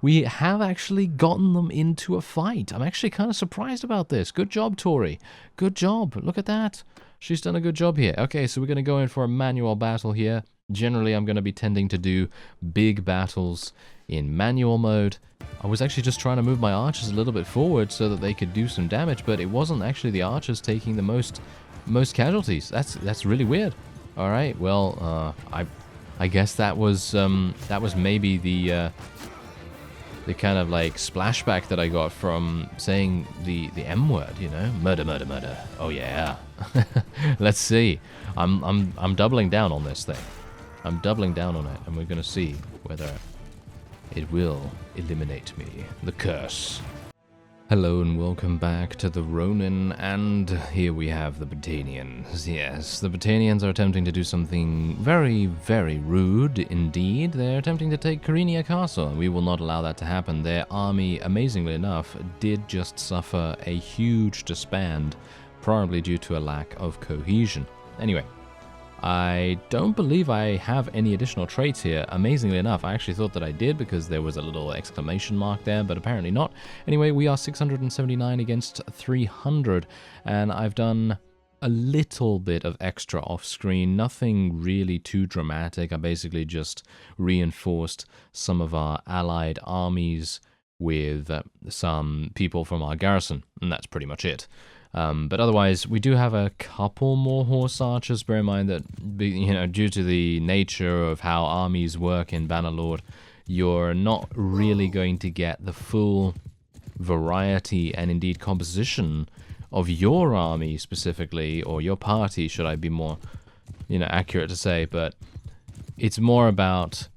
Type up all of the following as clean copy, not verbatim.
we have actually gotten them into a fight. I'm actually kind of surprised about this. Good job, Tori. Good job. Look at that. She's done a good job here. Okay, so we're going to go in for a manual battle here. Generally, I'm going to be tending to do big battles in manual mode. I was actually just trying to move my archers a little bit forward so that they could do some damage, but it wasn't actually the archers taking the most casualties. That's really weird. All right, well, I guess that was maybe the kind of like splashback that I got from saying the M word, you know, murder, murder, murder. Oh yeah. Let's see. I'm doubling down on this thing. I'm doubling down on it, and we're gonna see whether it will eliminate me. The curse. Hello and welcome back to the Ronin, and here we have the Battanians. Yes, the Battanians are attempting to do something very, very rude indeed. They're attempting to take Karinia Castle, and we will not allow that to happen. Their army, amazingly enough, did just suffer a huge disband, probably due to a lack of cohesion. Anyway, I don't believe I have any additional traits here. Amazingly enough, I actually thought that I did because there was a little exclamation mark there, but apparently not. Anyway, we are 679 against 300, and I've done a little bit of extra off-screen, nothing really too dramatic. I basically just reinforced some of our allied armies with some people from our garrison, and that's pretty much it. But otherwise, we do have a couple more horse archers. Bear in mind that, you know, due to the nature of how armies work in Bannerlord, you're not really going to get the full variety and indeed composition of your army specifically, or your party, should I be more, you know, accurate to say. But it's more about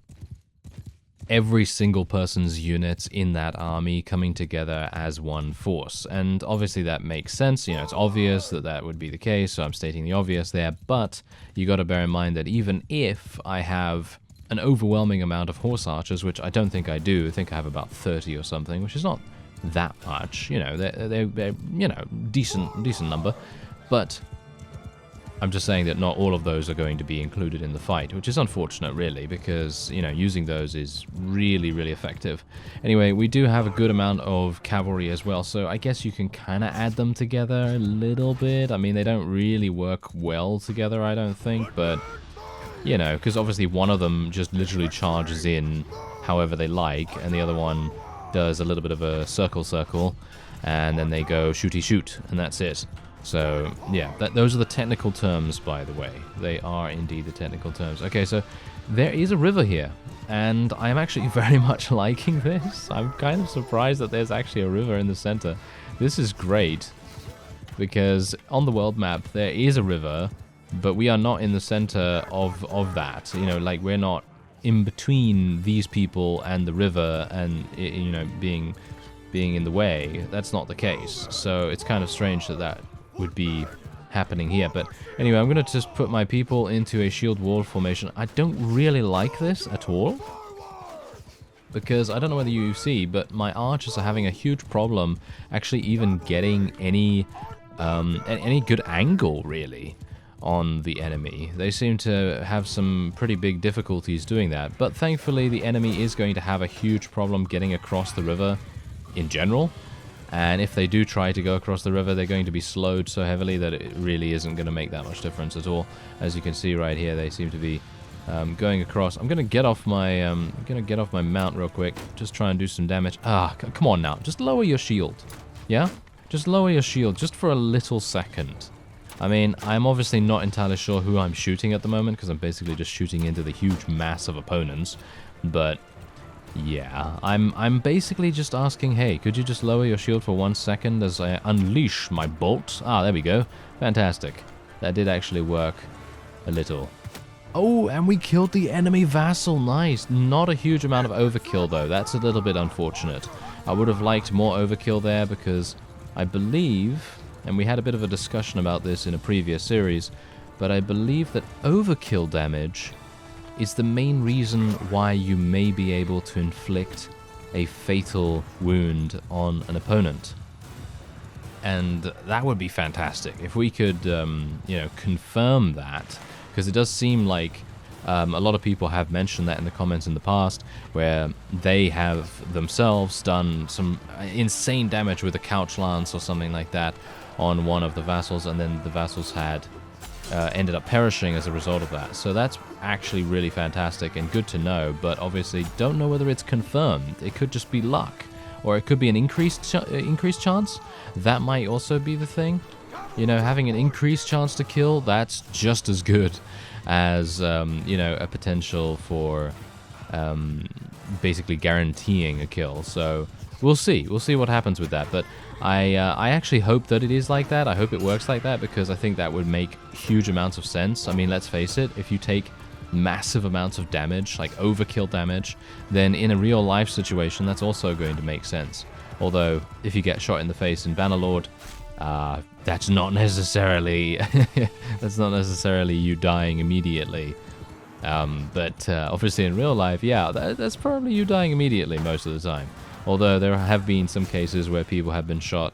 every single person's units in that army coming together as one force. And obviously that makes sense, you know, it's obvious that that would be the case, so I'm stating the obvious there, but you got to bear in mind that even if I have an overwhelming amount of horse archers, which I don't think I do, I think I have about 30 or something, which is not that much, you know, they're you know, decent number, but I'm just saying that not all of those are going to be included in the fight, which is unfortunate, really, because, you know, using those is really, really effective. Anyway, we do have a good amount of cavalry as well, so I guess you can kind of add them together a little bit. I mean, they don't really work well together, I don't think, but, you know, because obviously one of them just literally charges in however they like, and the other one does a little bit of a circle, and then they go shooty shoot, and that's it. So, yeah, those are the technical terms, by the way. They are indeed the technical terms. Okay, so there is a river here, and I am actually very much liking this. I'm kind of surprised that there's actually a river in the center. This is great, because on the world map, there is a river, but we are not in the center of that. You know, like, we're not in between these people and the river and, you know, being in the way. That's not the case. So it's kind of strange that would be happening here. But anyway, I'm going to just put my people into a shield wall formation. I don't really like this at all, because I don't know whether you see, but my archers are having a huge problem actually even getting any good angle, really, on the enemy. They seem to have some pretty big difficulties doing that, but thankfully the enemy is going to have a huge problem getting across the river in general. And if they do try to go across the river, they're going to be slowed so heavily that it really isn't going to make that much difference at all. As you can see right here, they seem to be going across. I'm going to get off my mount real quick. Just try and do some damage. Ah, come on now. Just lower your shield. Yeah? Just lower your shield just for a little second. I mean, I'm obviously not entirely sure who I'm shooting at the moment, because I'm basically just shooting into the huge mass of opponents. But yeah, I'm basically just asking, hey, could you just lower your shield for 1 second as I unleash my bolt? Ah, there we go. Fantastic. That did actually work a little. Oh, and we killed the enemy vassal. Nice. Not a huge amount of overkill, though. That's a little bit unfortunate. I would have liked more overkill there, because I believe, and we had a bit of a discussion about this in a previous series, but I believe that overkill damage is the main reason why you may be able to inflict a fatal wound on an opponent. And that would be fantastic if we could, you know, confirm that, because it does seem like A lot of people have mentioned that in the comments in the past, where they have themselves done some insane damage with a couch lance or something like that on one of the vassals, and then the vassals had ended up perishing as a result of that. So that's actually really fantastic and good to know, but obviously don't know whether it's confirmed. It could just be luck, or it could be an increased chance. That might also be the thing. You know, having an increased chance to kill, that's just as good as, you know, a potential for basically guaranteeing a kill. So we'll see. We'll see what happens with that. But I actually hope that it is like that. I hope it works like that, because I think that would make huge amounts of sense. I mean, let's face it, if you take massive amounts of damage, like overkill damage, then in a real life situation, that's also going to make sense. Although, if you get shot in the face in Bannerlord, that's not necessarily you dying immediately. But obviously in real life, yeah, that's probably you dying immediately most of the time. Although there have been some cases where people have been shot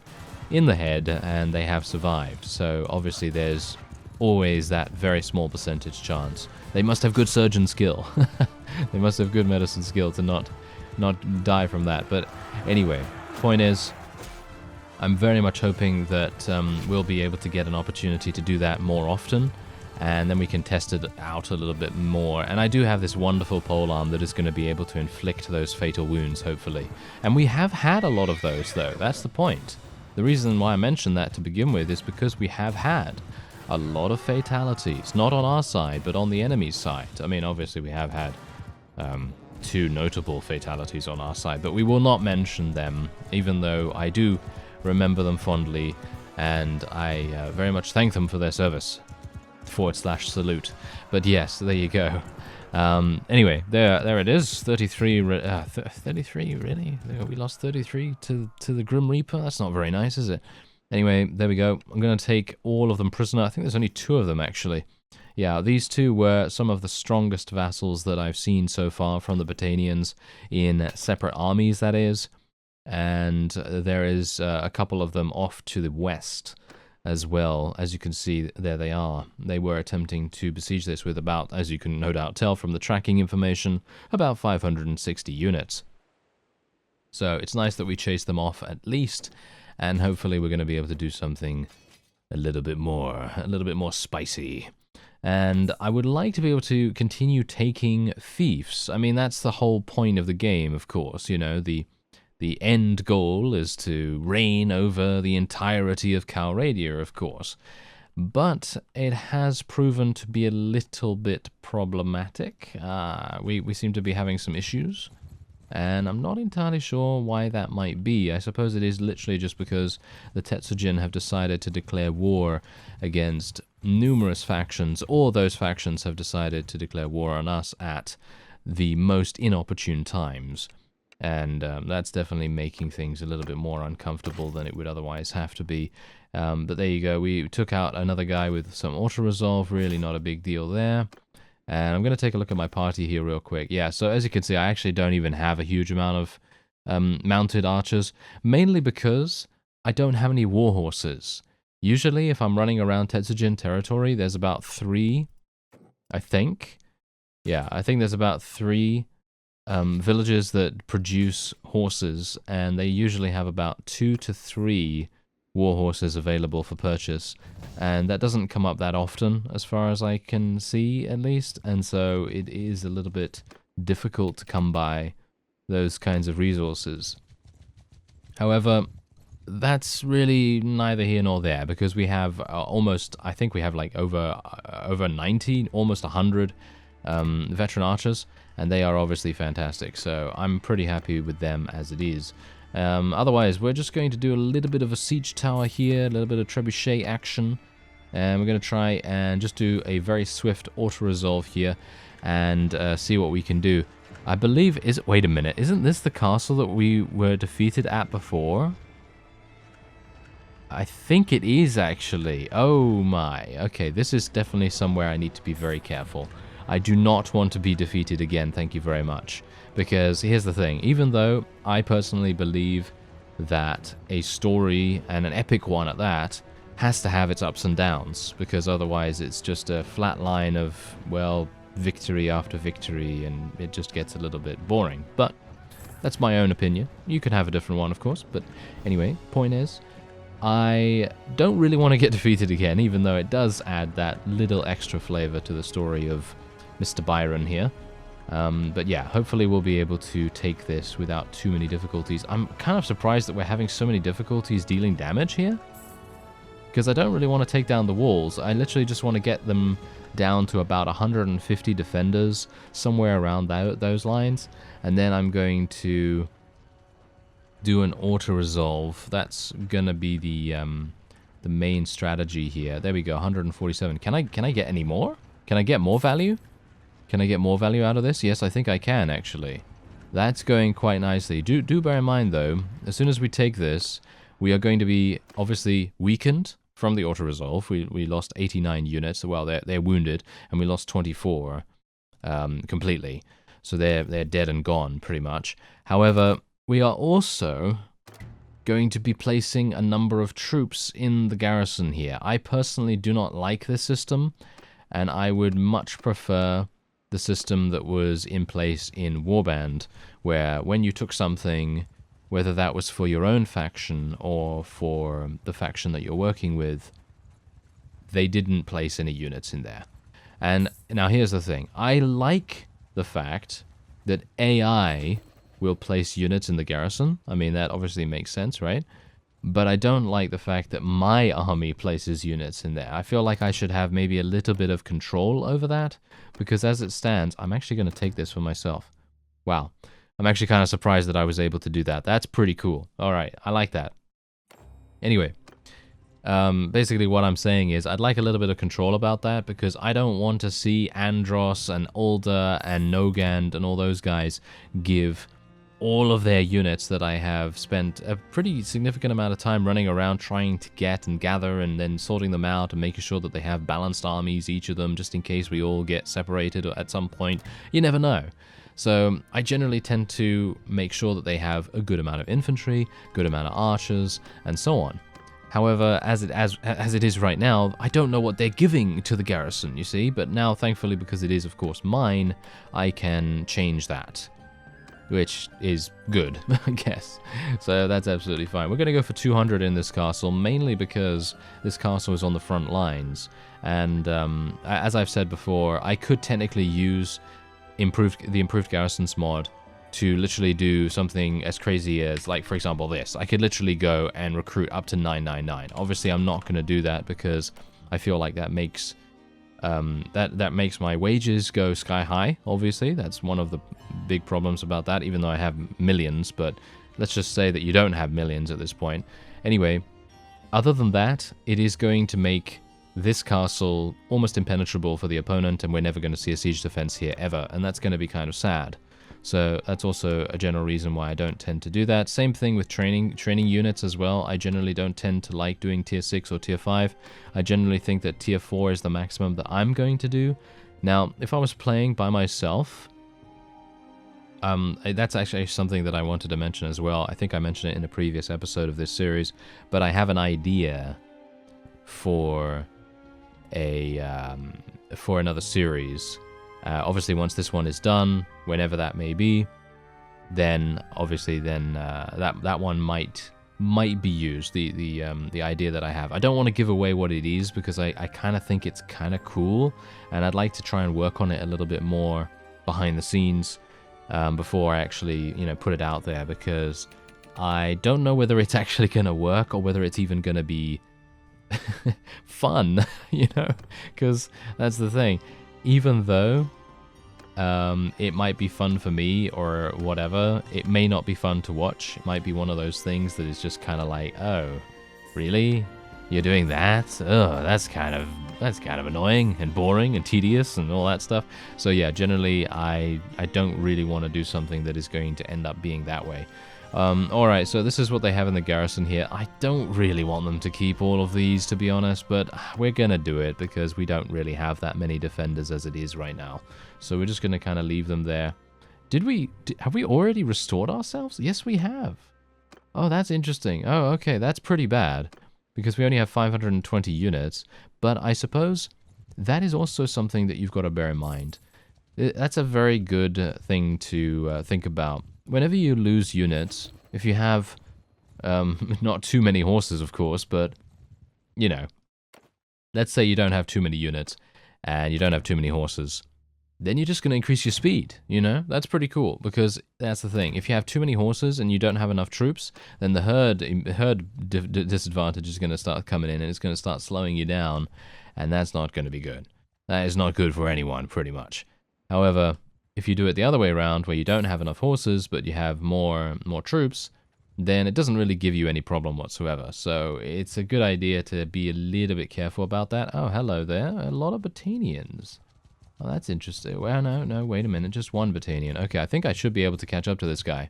in the head and they have survived. So obviously there's always that very small percentage chance. They must have good surgeon skill. They must have good medicine skill to not die from that. But anyway, point is, I'm very much hoping that we'll be able to get an opportunity to do that more often, and then we can test it out a little bit more. And I do have this wonderful polearm that is going to be able to inflict those fatal wounds, hopefully. And we have had a lot of those, though. That's the point. The reason why I mentioned that to begin with is because we have had a lot of fatalities. Not on our side, but on the enemy's side. I mean, obviously we have had 2 notable fatalities on our side, but we will not mention them, even though I do remember them fondly, and I very much thank them for their service. /salute. But yes, there you go. Anyway, there it is. 33. 33, really? We lost 33 to the Grim Reaper? That's not very nice, is it? Anyway, there we go. I'm going to take all of them prisoner. I think there's only 2 of them, actually. Yeah, these 2 were some of the strongest vassals that I've seen so far from the Botanians in separate armies, that is. And there is a couple of them off to the west as well. As you can see, there they are. They were attempting to besiege this with about, as you can no doubt tell from the tracking information, about 560 units. So it's nice that we chased them off at least, and hopefully we're going to be able to do something a little bit more spicy. And I would like to be able to continue taking fiefs. I mean, that's the whole point of the game, of course. You know, the end goal is to reign over the entirety of Calradia, of course. But it has proven to be a little bit problematic. We seem to be having some issues, and I'm not entirely sure why that might be. I suppose it is literally just because the Tetsujin have decided to declare war against numerous factions, or those factions have decided to declare war on us at the most inopportune times. And that's definitely making things a little bit more uncomfortable than it would otherwise have to be. But there you go. We took out another guy with some auto-resolve. Really not a big deal there. And I'm going to take a look at my party here real quick. Yeah, so as you can see, I actually don't even have a huge amount of mounted archers. Mainly because I don't have any warhorses. Usually, if I'm running around Tetsujin territory, there's about 3, I think. Yeah, I think there's about 3... villages that produce horses, and they usually have about 2 to 3 war horses available for purchase, and that doesn't come up that often as far as I can see, at least, and so it is a little bit difficult to come by those kinds of resources. However, that's really neither here nor there, because we have almost, I think we have like over 90, almost 100 veteran archers, and they are obviously fantastic, so I'm pretty happy with them as it is. Otherwise, we're just going to do a little bit of a siege tower here, a little bit of trebuchet action, and we're going to try and just do a very swift auto-resolve here, and see what we can do. I believe, wait a minute, isn't this the castle that we were defeated at before? I think it is, actually. Oh my, okay, this is definitely somewhere I need to be very careful. I do not want to be defeated again, thank you very much. Because here's the thing, even though I personally believe that a story, and an epic one at that, has to have its ups and downs, because otherwise it's just a flat line of, well, victory after victory, and it just gets a little bit boring. But that's my own opinion. You could have a different one, of course. But anyway, point is, I don't really want to get defeated again, even though it does add that little extra flavor to the story of Mr. Byron here. But yeah, hopefully we'll be able to take this without too many difficulties. I'm kind of surprised that we're having so many difficulties dealing damage here, because I don't really want to take down the walls. I literally just want to get them down to about 150 defenders, somewhere around those lines, and then I'm going to do an auto-resolve. That's gonna be the main strategy here. There we go, 147. Can I get any more? Can I get more value? Can I get more value out of this? Yes, I think I can, actually. That's going quite nicely. Do bear in mind, though, as soon as we take this, we are going to be, obviously, weakened from the auto-resolve. We lost 89 units. Well, they're wounded, and we lost 24 completely. So they're dead and gone, pretty much. However, we are also going to be placing a number of troops in the garrison here. I personally do not like this system, and I would much prefer the system that was in place in Warband, where when you took something, whether that was for your own faction or for the faction that you're working with, they didn't place any units in there. And now here's the thing. I like the fact that AI will place units in the garrison. I mean, that obviously makes sense, right? But I don't like the fact that my army places units in there. I feel like I should have maybe a little bit of control over that, because as it stands, I'm actually going to take this for myself. Wow. I'm actually kind of surprised that I was able to do that. That's pretty cool. All right, I like that. Anyway, basically what I'm saying is I'd like a little bit of control about that, because I don't want to see Andros and Ulder and Nogand and all those guys give all of their units that I have spent a pretty significant amount of time running around trying to get and gather, and then sorting them out and making sure that they have balanced armies, each of them, just in case we all get separated at some point. You never know. So I generally tend to make sure that they have a good amount of infantry, good amount of archers, and so on. However, as it is right now, I don't know what they're giving to the garrison, you see, but now, thankfully, because it is, of course, mine, I can change that, which is good, I guess. So that's absolutely fine. We're going to go for 200 in this castle, mainly because this castle is on the front lines. And as I've said before, I could technically use the improved garrisons mod to literally do something as crazy as, like, for example, this. I could literally go and recruit up to 999. Obviously, I'm not going to do that because I feel like that makes that makes my wages go sky high. Obviously, that's one of the big problems about that, even though I have millions. But let's just say that you don't have millions at this point. Anyway, other than that, it is going to make this castle almost impenetrable for the opponent, and we're never going to see a siege defense here ever, and that's going to be kind of sad. So that's also a general reason why I don't tend to do that. Same thing with training units as well. I generally don't tend to like doing tier 6 or tier 5. I generally think that tier 4 is the maximum that I'm going to do. Now, if I was playing by myself, that's actually something that I wanted to mention as well. I think I mentioned it in a previous episode of this series, but I have an idea for another series. Obviously, once this one is done, whenever that may be, then obviously that one might be used. The idea that I have. I don't want to give away what it is, because I kind of think it's kind of cool, and I'd like to try and work on it a little bit more behind the scenes before I actually put it out there, because I don't know whether it's actually going to work or whether it's even going to be fun, because that's the thing. Even though it might be fun for me or whatever, it may not be fun to watch. It might be one of those things that is just kind of like, oh, really? You're doing that? Oh, that's kind of annoying and boring and tedious and all that stuff. So yeah, generally I don't really want to do something that is going to end up being that way. Alright, so this is what they have in the garrison here. I don't really want them to keep all of these, to be honest, but we're gonna do it because we don't really have that many defenders as it is right now. So we're just gonna kind of leave them there. Have we already restored ourselves? Yes, we have. Oh, that's interesting. Oh, okay, that's pretty bad, because we only have 520 units, but I suppose that is also something that you've got to bear in mind. That's a very good thing to think about. Whenever you lose units, if you have not too many horses, of course, but, you know, let's say you don't have too many units and you don't have too many horses, then you're just going to increase your speed, you know? That's pretty cool, because that's the thing. If you have too many horses and you don't have enough troops, then the herd disadvantage is going to start coming in, and it's going to start slowing you down, and that's not going to be good. That is not good for anyone, pretty much. However, if you do it the other way around, where you don't have enough horses, but you have more troops, then it doesn't really give you any problem whatsoever. So it's a good idea to be a little bit careful about that. Oh, hello there. A lot of Battanians. Oh, that's interesting. Well, no, wait a minute. Just one Battanian. Okay, I think I should be able to catch up to this guy.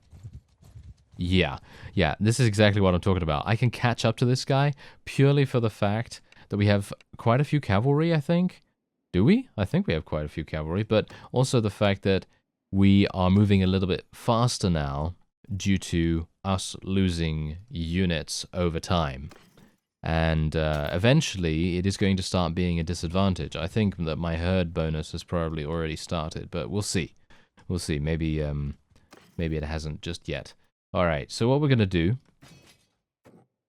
Yeah, this is exactly what I'm talking about. I can catch up to this guy purely for the fact that we have quite a few cavalry, I think. Do we? I think we have quite a few cavalry, but also the fact that we are moving a little bit faster now due to us losing units over time. And eventually, it is going to start being a disadvantage. I think that my herd bonus has probably already started, but we'll see. We'll see. Maybe it hasn't just yet. All right, so what we're going to do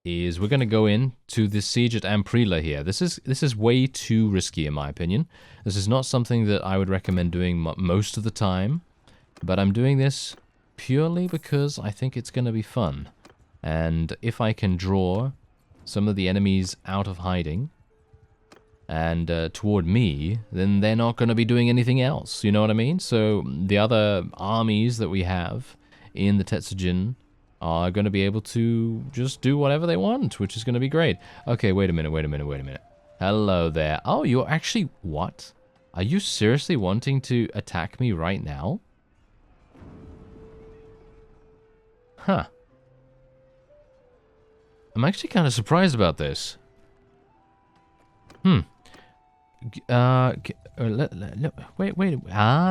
is we're going to go in to the siege at Amprila here. This is way too risky, in my opinion. This is not something that I would recommend doing most of the time, but I'm doing this purely because I think it's going to be fun. And if I can draw some of the enemies out of hiding and toward me, then they're not going to be doing anything else, you know what I mean? So the other armies that we have in the Tetsujin are going to be able to just do whatever they want, which is going to be great. Okay, wait a minute. Hello there. Oh, you're actually... What? Are you seriously wanting to attack me right now? Huh. I'm actually kind of surprised about this. Wait. Ah,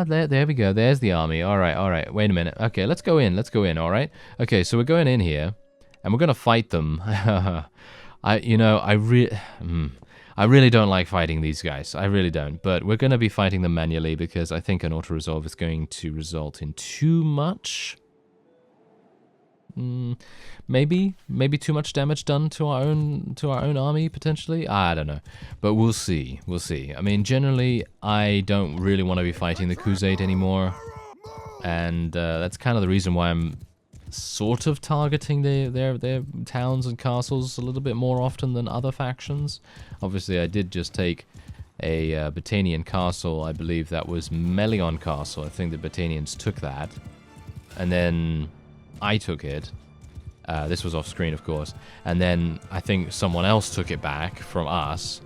there we go. There's the army. All right. Wait a minute. Okay, let's go in. All right. Okay, so we're going in here, and we're gonna fight them. I really don't like fighting these guys. I really don't. But we're gonna be fighting them manually because I think an auto resolve is going to result in too much. Maybe too much damage done to our own army potentially. I don't know, but we'll see. I mean, generally, I don't really want to be fighting the Crusade anymore, and that's kind of the reason why I'm sort of targeting their towns and castles a little bit more often than other factions. Obviously, I did just take a Battanian castle. I believe that was Melion Castle. I think the Battanians took that, and then I took it. This was off screen, of course. And then I think someone else took it back from us.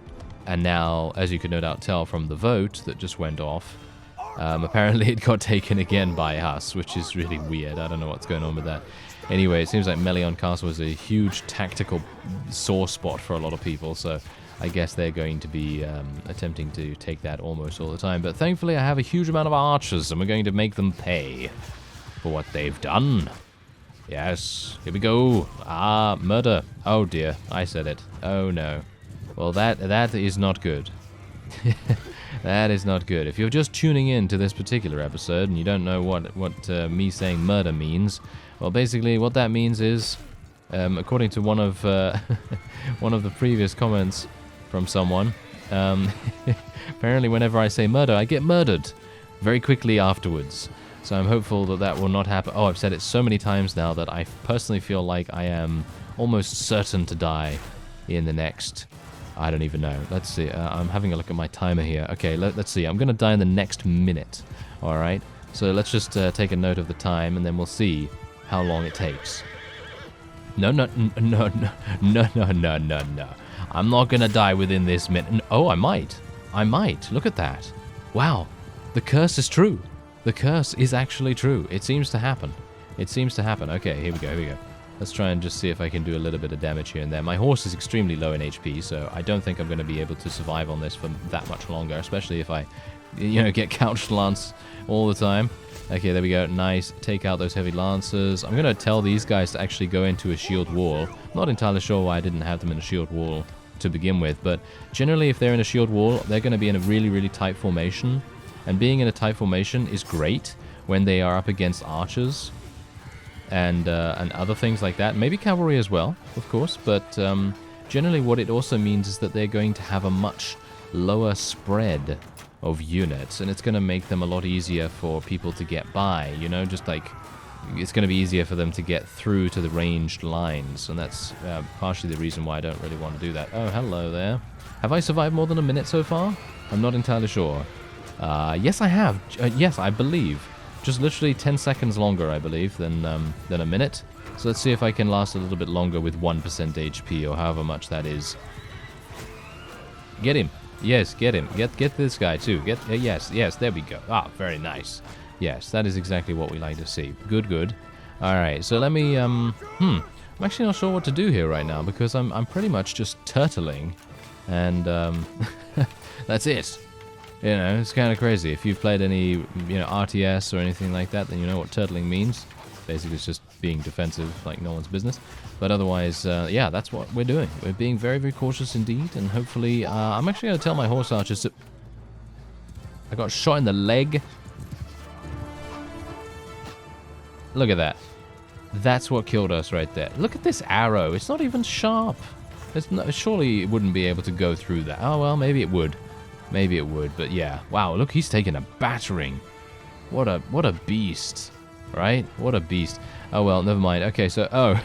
And now, as you could no doubt tell from the vote that just went off, apparently it got taken again by us, which is really weird. I don't know what's going on with that. Anyway, it seems like Melion Castle is a huge tactical sore spot for a lot of people, so I guess they're going to be attempting to take that almost all the time. But thankfully, I have a huge amount of archers, and we're going to make them pay for what they've done. Yes, here we go. Ah, murder. Oh dear, I said it. Oh no. Well, that is not good. That is not good. If you're just tuning in to this particular episode and you don't know what me saying murder means, well, basically what that means is, according to one of one of the previous comments from someone, apparently whenever I say murder, I get murdered very quickly afterwards. So I'm hopeful that that will not happen. Oh, I've said it so many times now that I personally feel like I am almost certain to die in the next... I don't even know. Let's see. I'm having a look at my timer here. Okay, let's see. I'm going to die in the next minute. All right? So let's just take a note of the time, and then we'll see how long it takes. No. I'm not going to die within this minute. Oh, I might. Look at that. Wow. The curse is true. The curse is actually true. It seems to happen. Okay, here we go. Let's try and just see if I can do a little bit of damage here and there. My horse is extremely low in HP, so I don't think I'm going to be able to survive on this for that much longer, especially if I, get couched lance all the time. Okay, there we go. Nice. Take out those heavy lancers. I'm going to tell these guys to actually go into a shield wall. Not entirely sure why I didn't have them in a shield wall to begin with, but generally if they're in a shield wall, they're going to be in a really, really tight formation. And being in a tight formation is great when they are up against archers and other things like that. Maybe cavalry as well, of course, but generally what it also means is that they're going to have a much lower spread of units, and it's going to make them a lot easier for people to get by, you know, just like it's going to be easier for them to get through to the ranged lines, and that's partially the reason why I don't really want to do that. Oh, hello there. Have I survived more than a minute so far? I'm not entirely sure. Yes, I have. Yes, I believe. Just literally 10 seconds longer, I believe, than a minute. So let's see if I can last a little bit longer with 1% HP, or however much that is. Get him. Yes, get him. Get this guy too. Yes, there we go. Ah, very nice. Yes, that is exactly what we like to see. Good. Alright, so let me, I'm actually not sure what to do here right now, because I'm pretty much just turtling, and, that's it. You know, it's kind of crazy. If you've played any, RTS or anything like that, then you know what turtling means. Basically, it's just being defensive like no one's business. But otherwise, yeah, that's what we're doing. We're being very, very cautious indeed, and hopefully, I'm actually going to tell my horse archers to... I got shot in the leg. Look at that. That's what killed us right there. Look at this arrow. It's not even sharp. Surely it wouldn't be able to go through that. Oh, well, maybe it would. Maybe it would, but yeah. Wow, look, he's taking a battering. What a beast. Right? What a beast. Oh, well, never mind. Okay, so... Oh.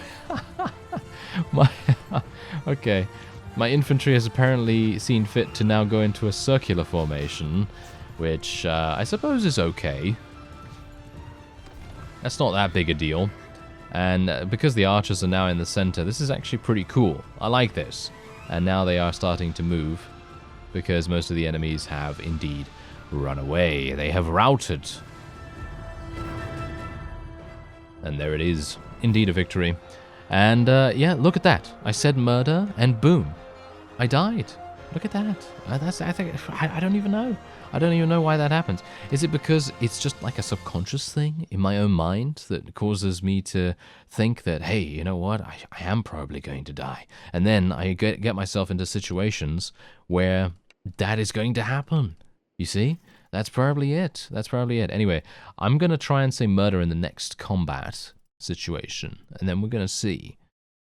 Okay. My infantry has apparently seen fit to now go into a circular formation, which I suppose is okay. That's not that big a deal. And because the archers are now in the center, this is actually pretty cool. I like this. And now they are starting to move, because most of the enemies have indeed run away. They have routed. And there it is. Indeed a victory. And yeah, look at that. I said murder, and boom. I died. Look at that. I don't even know. I don't even know why that happens. Is it because it's just like a subconscious thing in my own mind that causes me to think that, hey, you know what, I am probably going to die. And then I get myself into situations where that is going to happen. You see? That's probably it. That's probably it. Anyway, I'm going to try and say murder in the next combat situation. And then we're going to see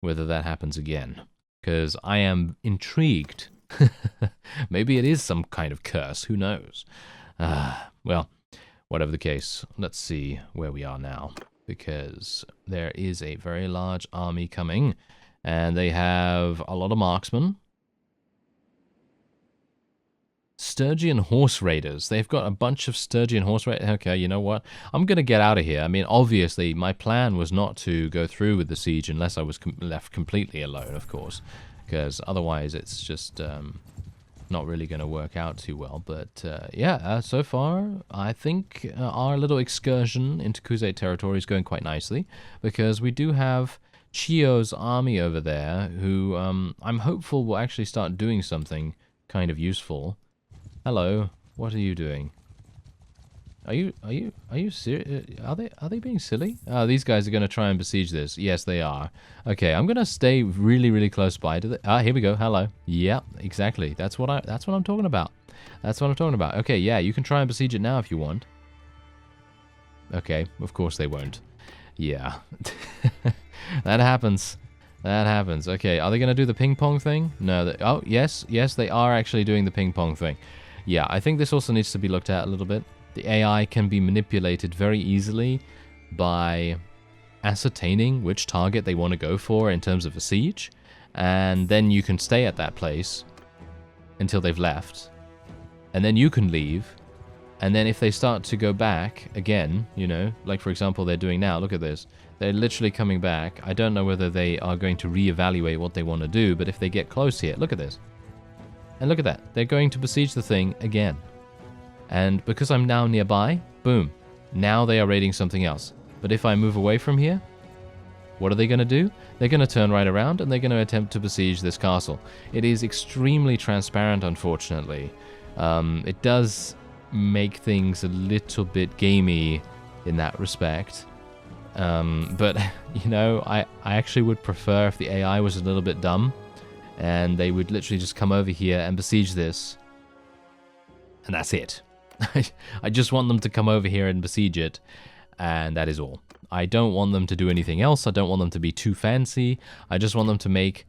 whether that happens again. Because I am intrigued. Maybe it is some kind of curse. Who knows? Well, whatever the case, let's see where we are now. Because there is a very large army coming. And they have a lot of marksmen. Sturgian Horse Raiders. They've got a bunch of Sturgian Horse Raiders. Okay, you know what? I'm going to get out of here. I mean, obviously, my plan was not to go through with the siege unless I was left completely alone, of course. Because otherwise, it's just not really going to work out too well. But yeah, so far, I think our little excursion into Crusade territory is going quite nicely. Because we do have Chio's army over there, who I'm hopeful will actually start doing something kind of useful. Hello, what are you doing? Are you serious? Are they being silly? Oh, these guys are going to try and besiege this. Yes, they are. Okay, I'm going to stay really, really close by to the... here we go. Hello. Yeah, exactly. That's what I'm talking about. That's what I'm talking about. Okay, yeah, you can try and besiege it now if you want. Okay, of course they won't. Yeah. That happens. That happens. Okay, are they going to do the ping pong thing? No. Oh, yes, they are actually doing the ping pong thing. Yeah, I think this also needs to be looked at a little bit. The AI can be manipulated very easily by ascertaining which target they want to go for in terms of a siege, and then you can stay at that place until they've left, and then you can leave, and then if they start to go back again, you know, like for example they're doing now, look at this. They're literally coming back. I don't know whether they are going to reevaluate what they want to do, but if they get close here, look at this. And look at that. They're going to besiege the thing again. And because I'm now nearby, boom. Now they are raiding something else. But if I move away from here, what are they going to do? They're going to turn right around and they're going to attempt to besiege this castle. It is extremely transparent, unfortunately. It does make things a little bit gamey in that respect. But, you know, I actually would prefer if the AI was a little bit dumb and they would literally just come over here and besiege this. And that's it. I just want them to come over here and besiege it, and that is all. I don't want them to do anything else. I don't want them to be too fancy. I just want them to make,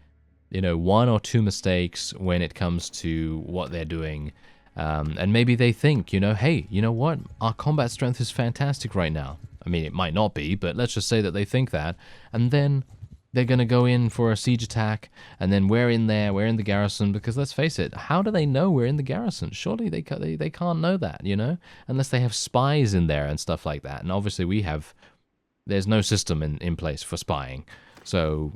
you know, 1 or 2 mistakes when it comes to what they're doing. And maybe they think, you know, hey, you know what? Our combat strength is fantastic right now. I mean, it might not be, but let's just say that they think that. And then they're going to go in for a siege attack, and then we're in there, we're in the garrison, because let's face it, how do they know we're in the garrison? Surely they can't know that, you know? Unless they have spies in there and stuff like that. And obviously there's no system in place for spying. So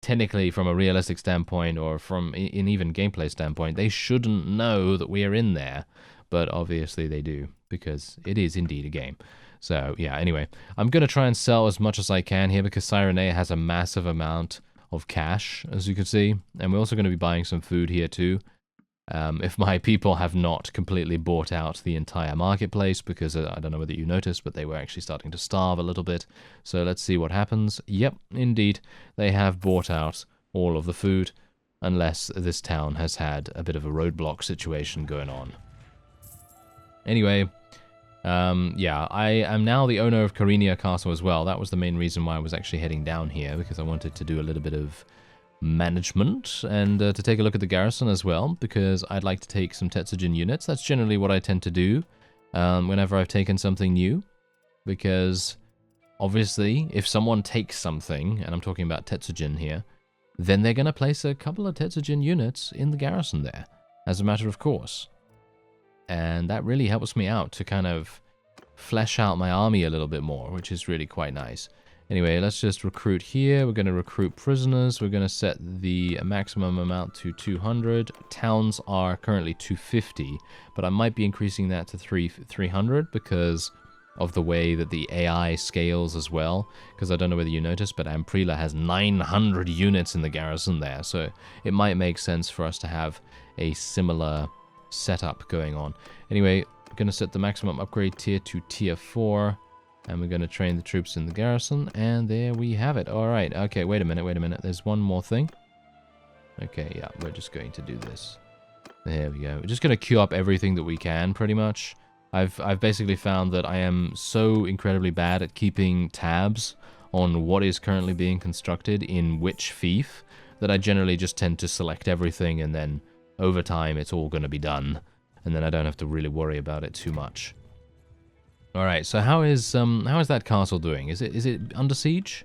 technically, from a realistic standpoint, or from in even gameplay standpoint, they shouldn't know that we are in there. But obviously they do, because it is indeed a game. So yeah, anyway, I'm going to try and sell as much as I can here, because Cyrenea has a massive amount of cash, as you can see. And we're also going to be buying some food here too. If my people have not completely bought out the entire marketplace, because I don't know whether you noticed, but they were actually starting to starve a little bit. So let's see what happens. Yep, indeed, they have bought out all of the food, unless this town has had a bit of a roadblock situation going on. Anyway, yeah, I am now the owner of Karinia Castle as well. That was the main reason why I was actually heading down here, because I wanted to do a little bit of management and to take a look at the garrison as well, because I'd like to take some Tetsujin units. That's generally what I tend to do whenever I've taken something new, because obviously if someone takes something, and I'm talking about Tetsujin here, then they're going to place a couple of Tetsujin units in the garrison there, as a matter of course. And that really helps me out to kind of flesh out my army a little bit more, which is really quite nice. Anyway, let's just recruit here. We're going to recruit prisoners. We're going to set the maximum amount to 200. Towns are currently 250, but I might be increasing that to 300 because of the way that the AI scales as well. Because I don't know whether you noticed, but Amprila has 900 units in the garrison there, so it might make sense for us to have a similar setup going on. Anyway, I'm going to set the maximum upgrade tier to tier 4. And we're going to train the troops in the garrison, and there we have it. All right, okay, wait a minute. There's one more thing. Okay, yeah, we're just going to do this. There we go. We're just going to queue up everything that we can, pretty much. I've basically found that I am so incredibly bad at keeping tabs on what is currently being constructed in which fief that I generally just tend to select everything, and then over time it's all going to be done, and then I don't have to really worry about it too much. All right, so how is that castle doing? Is it under siege?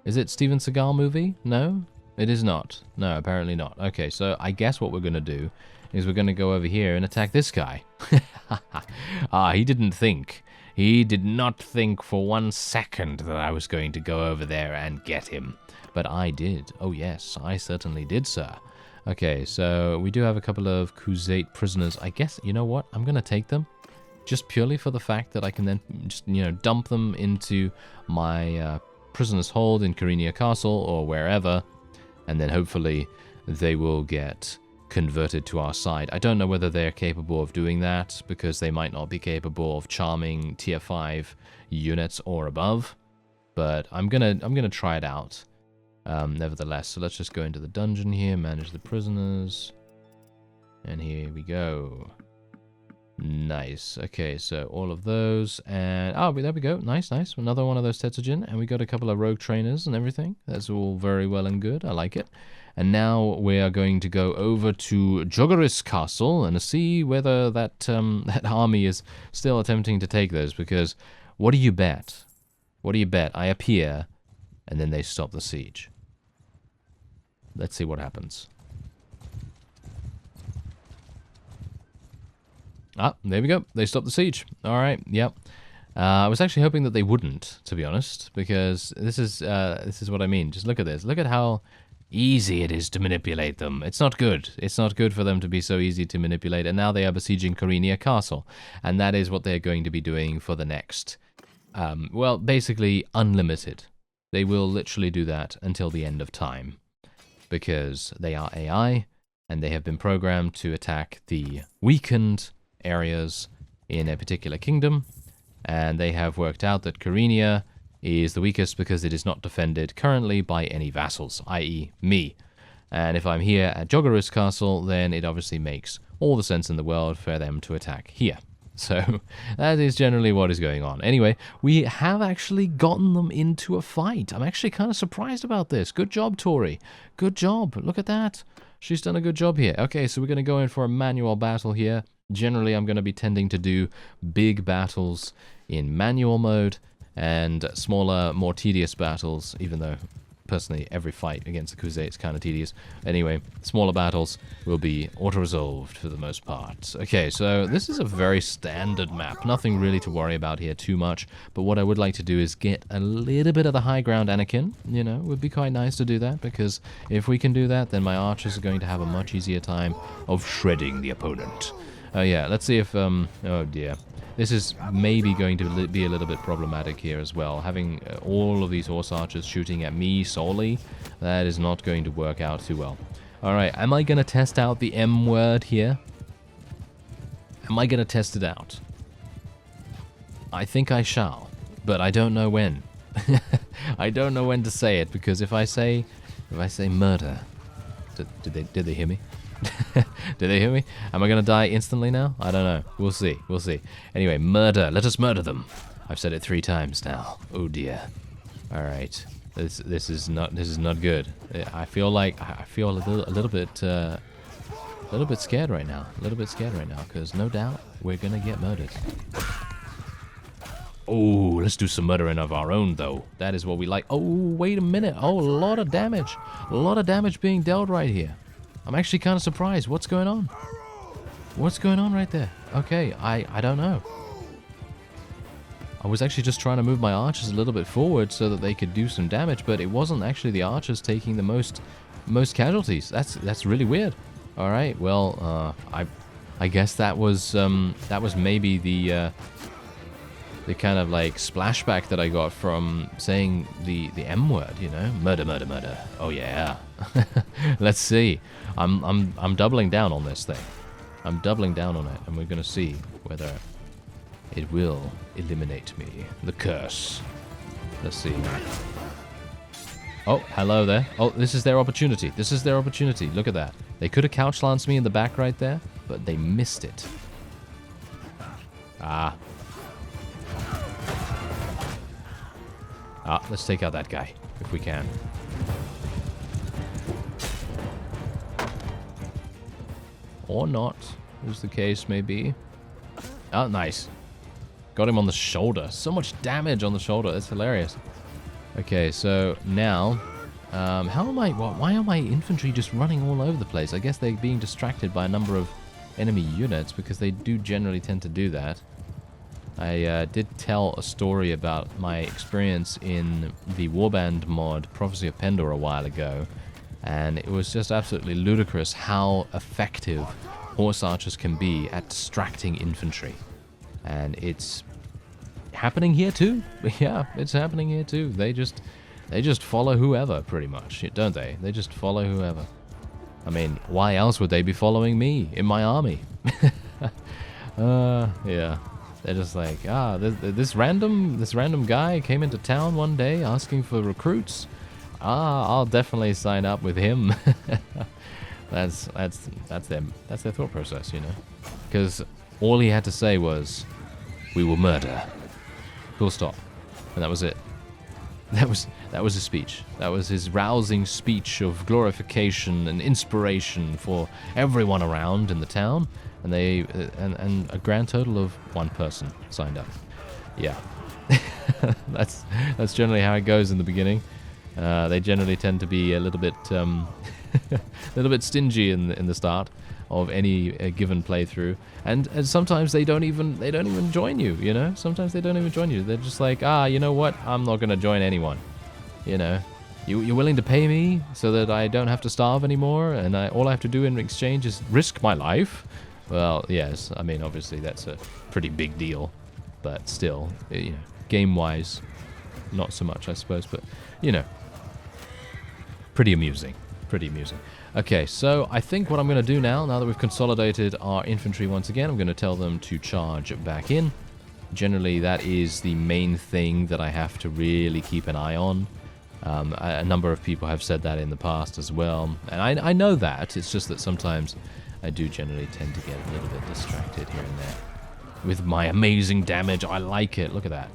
Is it Steven Seagal movie? No, it is not. No, apparently not. Okay, so I guess what we're gonna do is we're gonna go over here and attack this guy. He didn't think. He did not think for 1 second that I was going to go over there and get him, but I did. Oh yes, I certainly did, sir. Okay, so we do have a couple of Khuzait prisoners. I guess, you know what? I'm gonna take them. Just purely for the fact that I can then just, you know, dump them into my prisoner's hold in Karinia Castle or wherever, and then hopefully they will get converted to our side. I don't know whether they're capable of doing that, because they might not be capable of charming tier 5 units or above, but I'm gonna try it out nevertheless. So let's just go into the dungeon here, manage the prisoners, and here we go. Nice. Okay, so all of those, and there we go. Nice. Another one of those Tetsujin, and we got a couple of rogue trainers and everything. That's all very well and good. I like it. And now we are going to go over to Jogaris Castle and see whether that that army is still attempting to take those. Because what do you bet? What do you bet? I appear, and then they stop the siege. Let's see what happens. There we go. They stopped the siege. All right. Yep. I was actually hoping that they wouldn't, to be honest, because this is what I mean. Just look at this. Look at how easy it is to manipulate them. It's not good. It's not good for them to be so easy to manipulate. And now they are besieging Karinia Castle, and that is what they're going to be doing for the next, well, basically unlimited. They will literally do that until the end of time, because they are AI, and they have been programmed to attack the weakened areas in a particular kingdom, and they have worked out that Karinia is the weakest because it is not defended currently by any vassals, i.e. me. And if I'm here at Joggerus Castle, then it obviously makes all the sense in the world for them to attack here. So that is generally what is going on. Anyway, we have actually gotten them into a fight. I'm actually kind of surprised about this. Good job, Tori. Good job. Look at that. She's done a good job here. Okay, so we're going to go in for a manual battle here. Generally, I'm going to be tending to do big battles in manual mode and smaller, more tedious battles, even though personally every fight against the Crusade is kind of tedious. Anyway, smaller battles will be auto-resolved for the most part. Okay, so this is a very standard map. Nothing really to worry about here too much, but what I would like to do is get a little bit of the high ground Anakin. You know, it would be quite nice to do that, because if we can do that, then my archers are going to have a much easier time of shredding the opponent. Oh yeah, let's see if, oh dear. This is maybe going to be a little bit problematic here as well. Having all of these horse archers shooting at me solely, that is not going to work out too well. Alright, am I going to test out the M word here? Am I going to test it out? I think I shall, but I don't know when. I don't know when to say it, because if I say murder... Did they hear me? Did they hear me? Am I going to die instantly now? I don't know. We'll see. We'll see. Anyway, murder. Let us murder them. I've said it 3 times now. Oh dear. All right. This is not good. I feel a little bit scared right now. A little bit scared right now, because no doubt we're going to get murdered. Oh, let's do some murdering of our own, though. That is what we like. Oh, wait a minute. Oh, a lot of damage. A lot of damage being dealt right here. I'm actually kind of surprised. What's going on? What's going on right there? Okay, I don't know. I was actually just trying to move my archers a little bit forward so that they could do some damage, but it wasn't actually the archers taking the most casualties. That's really weird. All right, well, I guess that was maybe the kind of like splashback that I got from saying the M word, you know, murder, murder, murder. Oh yeah. Let's see. I'm doubling down on this thing. I'm doubling down on it, and we're gonna see whether it will eliminate me. The curse. Let's see. Oh, hello there. Oh, this is their opportunity. This is their opportunity. Look at that. They could have couch lanced me in the back right there, but they missed it. Let's take out that guy, if we can. Or not, as the case may be. Oh, nice. Got him on the shoulder. So much damage on the shoulder. That's hilarious. Okay, so now... why are my infantry just running all over the place? I guess they're being distracted by a number of enemy units, because they do generally tend to do that. I did tell a story about my experience in the Warband mod Prophecy of Pendor a while ago, and it was just absolutely ludicrous how effective horse archers can be at distracting infantry. And it's happening here too. Yeah, it's happening here too. They just follow whoever, pretty much, don't they? They just follow whoever. I mean, why else would they be following me in my army? Yeah. They're just like, this random guy came into town one day asking for recruits. I'll definitely sign up with him. that's their thought process, you know. Because all he had to say was, "We will murder." Full stop. And that was it. That was his speech. That was his rousing speech of glorification and inspiration for everyone around in the town. And and a grand total of 1 person signed up. Yeah, that's generally how it goes in the beginning. They generally tend to be a little bit stingy in the start of any given playthrough, and sometimes they don't even join you. You know, sometimes they don't even join you. They're just like, you know what? I'm not gonna join anyone. You know. You're willing to pay me so that I don't have to starve anymore, and all I have to do in exchange is risk my life. Well, yes, I mean, obviously that's a pretty big deal, but still, you know, game-wise, not so much, I suppose, but, you know, pretty amusing, Okay, so I think what I'm going to do now that we've consolidated our infantry once again, I'm going to tell them to charge back in. Generally, that is the main thing that I have to really keep an eye on. A number of people have said that in the past as well, and I know that. It's just that sometimes I do generally tend to get a little bit distracted here and there. With my amazing damage, I like it. Look at that.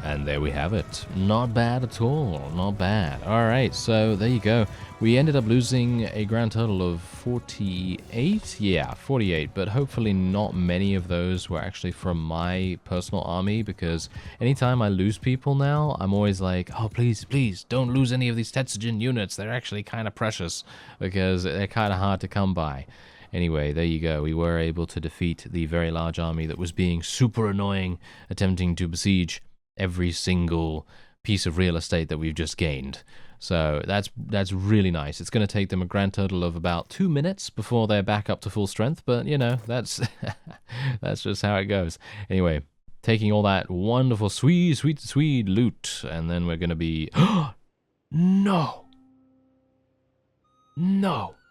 And there we have it. Not bad at all. Not bad. Alright, so there you go. We ended up losing a grand total of 48? Yeah, 48, but hopefully not many of those were actually from my personal army, because anytime I lose people now, I'm always like, oh, please, please, don't lose any of these Tetsujin units. They're actually kind of precious, because they're kind of hard to come by. Anyway, there you go. We were able to defeat the very large army that was being super annoying, attempting to besiege every single piece of real estate that we've just gained. So that's really nice. It's going to take them a grand total of about 2 minutes before they're back up to full strength, but you know, that's that's just how it goes. Anyway, taking all that wonderful sweet loot, and then we're going to be no,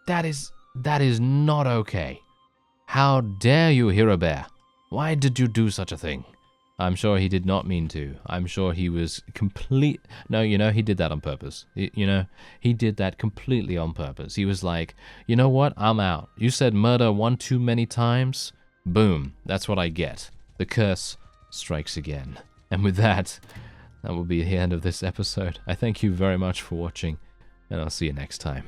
that is not okay. How dare you, Hero Bear? Why did you do such a thing? I'm sure he did not mean to. I'm sure he was No, you know, he did that on purpose. You know, he did that completely on purpose. He was like, you know what? I'm out. You said murder one too many times. Boom. That's what I get. The curse strikes again. And with that, that will be the end of this episode. I thank you very much for watching, and I'll see you next time.